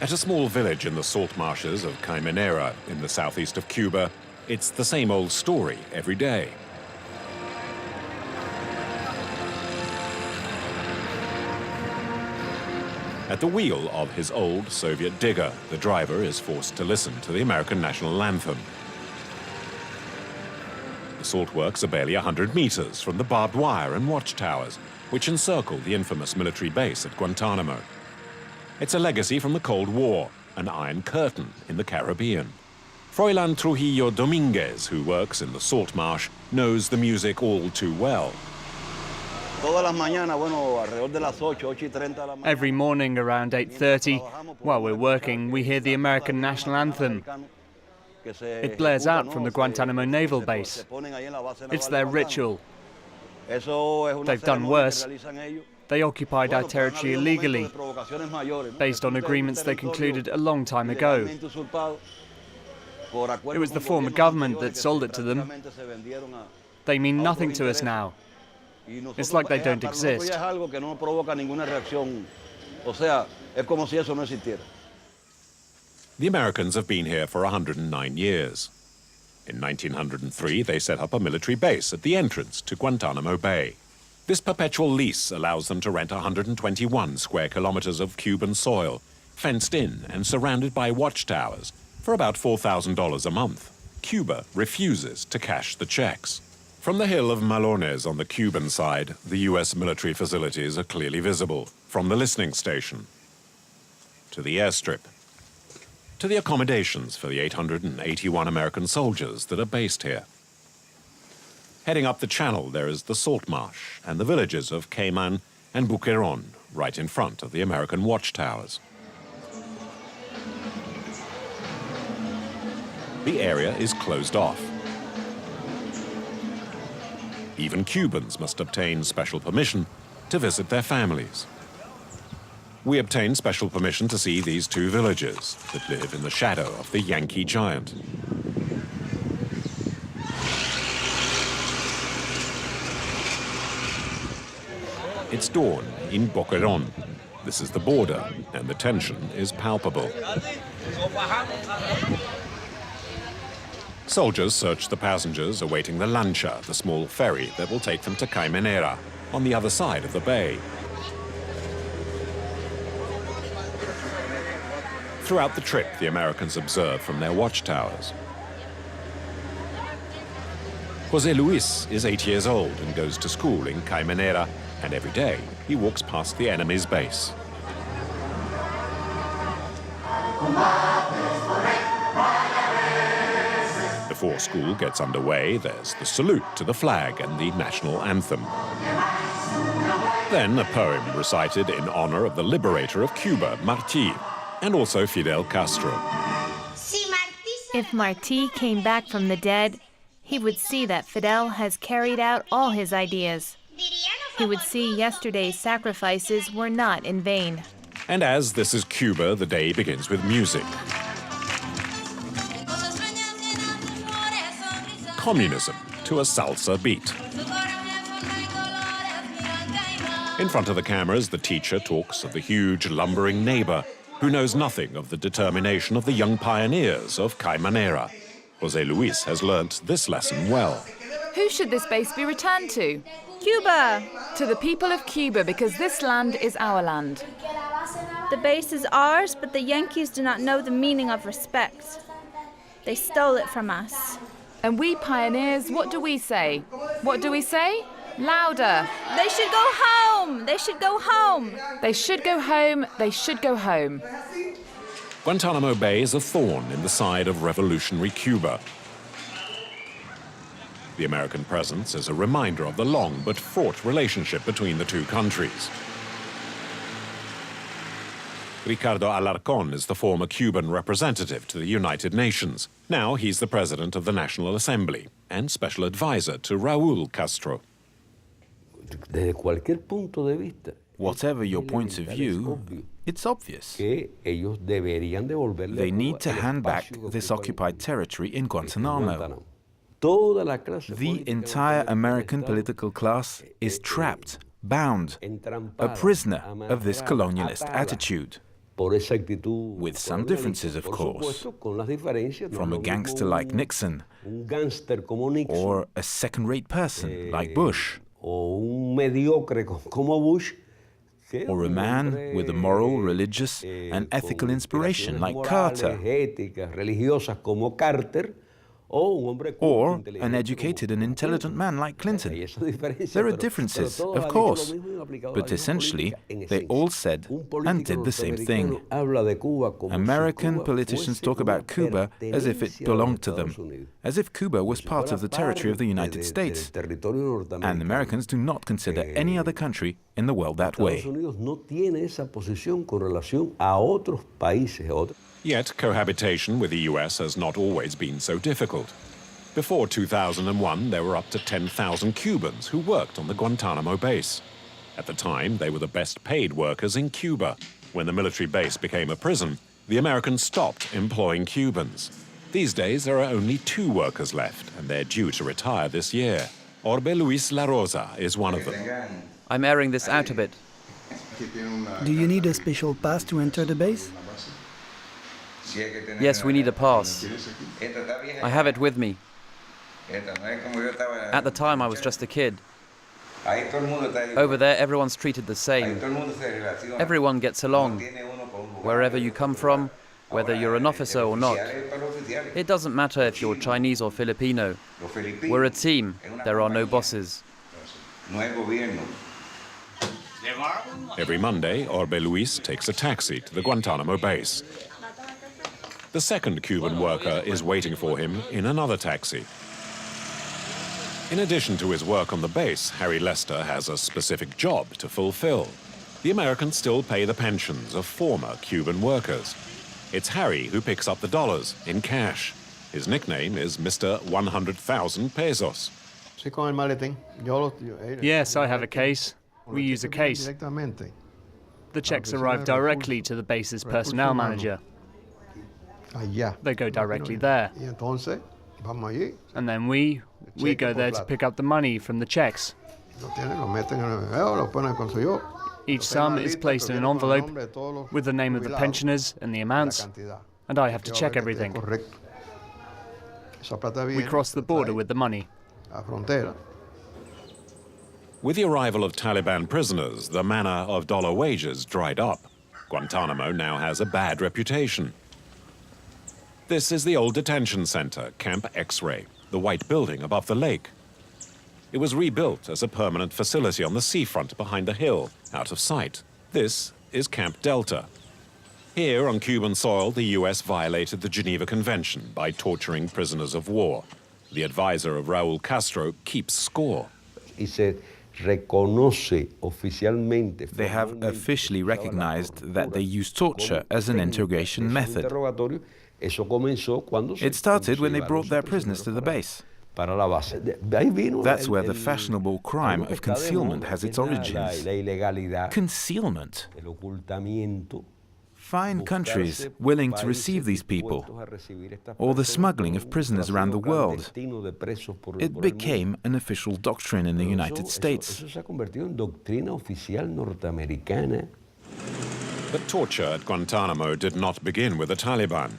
At a small village in the salt marshes of Caimanera in the southeast of Cuba, it's the same old story every day. At the wheel of his old Soviet digger, the driver is forced to listen to the American national anthem. The salt works are barely 100 meters from the barbed wire and watchtowers, which encircle the infamous military base at Guantanamo. It's a legacy from the Cold War, an iron curtain in the Caribbean. Froilan Trujillo Dominguez, who works in the salt marsh, knows the music all too well. Every morning around 8:30, while we're working, we hear the American national anthem. It blares out from the Guantanamo naval base. It's their ritual. They've done worse. They occupied our territory illegally, based on agreements they concluded a long time ago. It was the former government that sold it to them. They mean nothing to us now. It's like they don't exist. The Americans have been here for 109 years. In 1903, they set up a military base at the entrance to Guantanamo Bay. This perpetual lease allows them to rent 121 square kilometers of Cuban soil, fenced in and surrounded by watchtowers, for about $4,000 a month. Cuba refuses to cash the checks. From the hill of Malones on the Cuban side, the US military facilities are clearly visible, from the listening station to the airstrip, to the accommodations for the 881 American soldiers that are based here. Heading up the channel, there is the salt marsh and the villages of Cayman and Boquerón, right in front of the American watchtowers. The area is closed off. Even Cubans must obtain special permission to visit their families. We obtained special permission to see these two villages that live in the shadow of the Yankee giant. It's dawn in Boquerón. This is the border, and the tension is palpable. Soldiers search the passengers awaiting the lancha, the small ferry that will take them to Caimanera, on the other side of the bay. Throughout the trip, the Americans observe from their watchtowers. José Luis is 8 years old and goes to school in Caimanera, and every day he walks past the enemy's base. Before school gets underway, there's the salute to the flag and the national anthem. Then a poem recited in honor of the liberator of Cuba, Martí, and also Fidel Castro. If Martí came back from the dead, he would see that Fidel has carried out all his ideas. He would see yesterday's sacrifices were not in vain. And as this is Cuba, the day begins with music. Communism to a salsa beat. In front of the cameras, the teacher talks of the huge, lumbering neighbor who knows nothing of the determination of the young pioneers of Caimanera. José Luis has learnt this lesson well. Who should this base be returned to? Cuba! To the people of Cuba, because this land is our land. The base is ours, but the Yankees do not know the meaning of respect. They stole it from us. And we pioneers, what do we say? What do we say? Louder. They should go home! They should go home! They should go home. They should go home. Guantanamo Bay is a thorn in the side of revolutionary Cuba. The American presence is a reminder of the long but fraught relationship between the two countries. Ricardo ALARCON is the former Cuban representative to the United Nations. Now he's the president of the National Assembly and special advisor to Raúl Castro. Whatever your points of view, it's obvious. They need to hand back this occupied territory in Guantanamo. The entire American political class is trapped, bound, a prisoner of this colonialist attitude. with some differences, of course, from a gangster like Nixon, or a second-rate person like Bush, or a man with a moral, religious, and ethical inspiration like Carter, or an educated and intelligent man like Clinton. There are differences, of course, but essentially they all said and did the same thing. American politicians talk about Cuba as if it belonged to them, as if Cuba was part of the territory of the United States, and Americans do not consider any other country in the world that way. Yet cohabitation with the US has not always been so difficult. Before 2001, there were up to 10,000 Cubans who worked on the Guantanamo base. At the time, they were the best paid workers in Cuba. When the military base became a prison, the Americans stopped employing Cubans. These days, there are only 2 workers left, and they're due to retire this year. Orbe Luis La Rosa is one of them. I'm airing this out a bit. Do you need a special pass to enter the base? Yes, we need a pass. I have it with me. At the time, I was just a kid. Over there, everyone's treated the same. Everyone gets along. Wherever you come from, whether you're an officer or not. It doesn't matter if you're Chinese or Filipino. We're a team. There are no bosses. Every Monday, Orbe Luis takes a taxi to the Guantanamo base. The second Cuban worker is waiting for him in another taxi. In addition to his work on the base, Harry Lester has a specific job to fulfill. The Americans still pay the pensions of former Cuban workers. It's Harry who picks up the dollars in cash. His nickname is Mr. 100,000 pesos. Yes, I have a case. We use a case. The checks arrive directly to the base's personnel manager. They go directly there. And then we go there to pick up the money from the checks. Each sum is placed in an envelope with the name of the pensioners and the amounts, and I have to check everything. We cross the border with the money. With the arrival of Taliban prisoners, the manna of dollar wages dried up. Guantanamo now has a bad reputation. This is the old detention center, Camp X-Ray, the white building above the lake. It was rebuilt as a permanent facility on the seafront behind a hill, out of sight. This is Camp Delta. Here on Cuban soil, the US violated the Geneva Convention by torturing prisoners of war. The advisor of Raúl Castro keeps score. They have officially recognized that they use torture as an interrogation method. It started when they brought their prisoners to the base. That's where the fashionable crime of concealment has its origins. Concealment. Find countries willing to receive these people, or the smuggling of prisoners around the world. It became an official doctrine in the United States. But torture at Guantanamo did not begin with the Taliban.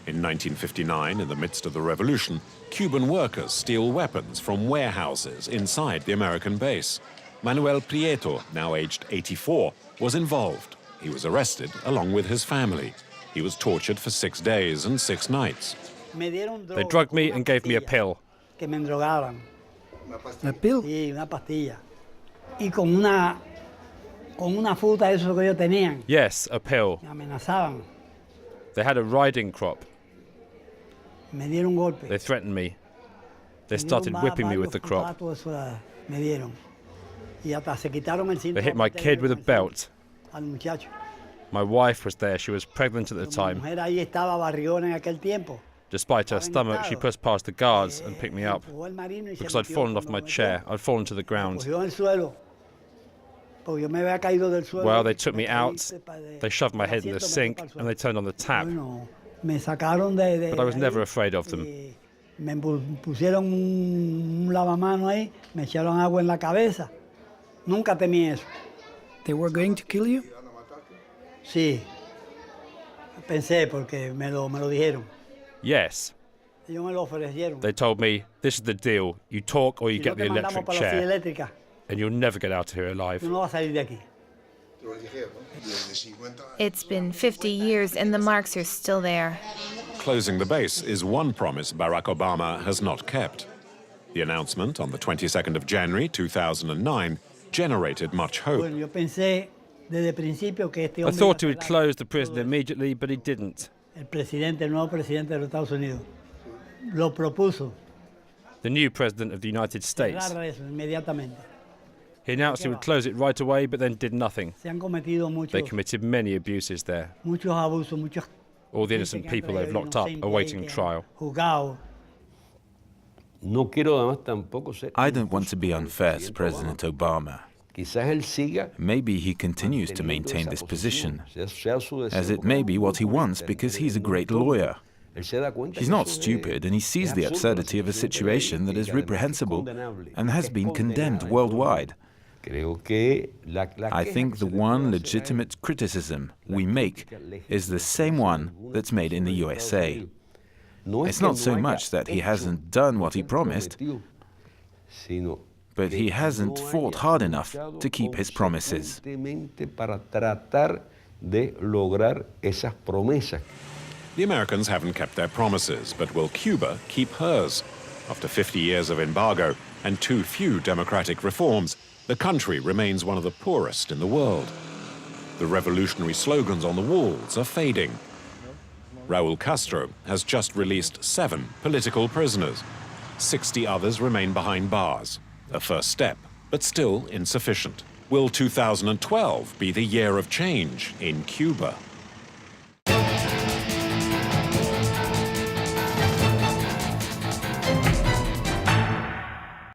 In 1959, in the midst of the revolution, Cuban workers steal weapons from warehouses inside the American base. Manuel Prieto, now aged 84, was involved. He was arrested along with his family. He was tortured for 6 days and 6 nights. They drugged me and gave me a pill. A pill? Yes, a pill. They had a riding crop. They threatened me. They started whipping me with the crop. They hit my kid with a belt. My wife was there. She was pregnant at the time. Despite her stomach, she pushed past the guards and picked me up. Because I'd fallen off my chair. I'd fallen to the ground. Well, they took me out. They shoved my head in the sink and they turned on the tap. But I was never afraid of them. They were going to kill you? Yes. They told me, this is the deal. You talk or you get the electric chair. And you'll never get out of here alive. It's been 50 years and the marks are still there. Closing the base is one promise Barack Obama has not kept. The announcement on the 22nd of January 2009 generated much hope. I thought he would close the prison immediately, but he didn't. The new president of the United States. He announced he would close it right away, but then did nothing. They committed many abuses there. All the innocent people they've locked up awaiting trial. I don't want to be unfair to President Obama. Maybe he continues to maintain this position, as it may be what he wants because he's a great lawyer. He's not stupid, and he sees the absurdity of a situation that is reprehensible and has been condemned worldwide. I think the one legitimate criticism we make is the same one that's made in the USA. It's not so much that he hasn't done what he promised, but he hasn't fought hard enough to keep his promises. The Americans haven't kept their promises, but will Cuba keep hers? After 50 years of embargo and too few democratic reforms, the country remains one of the poorest in the world. The revolutionary slogans on the walls are fading. Raúl Castro has just released 7 political prisoners. 60 others remain behind bars. A first step, but still insufficient. Will 2012 be the year of change in Cuba?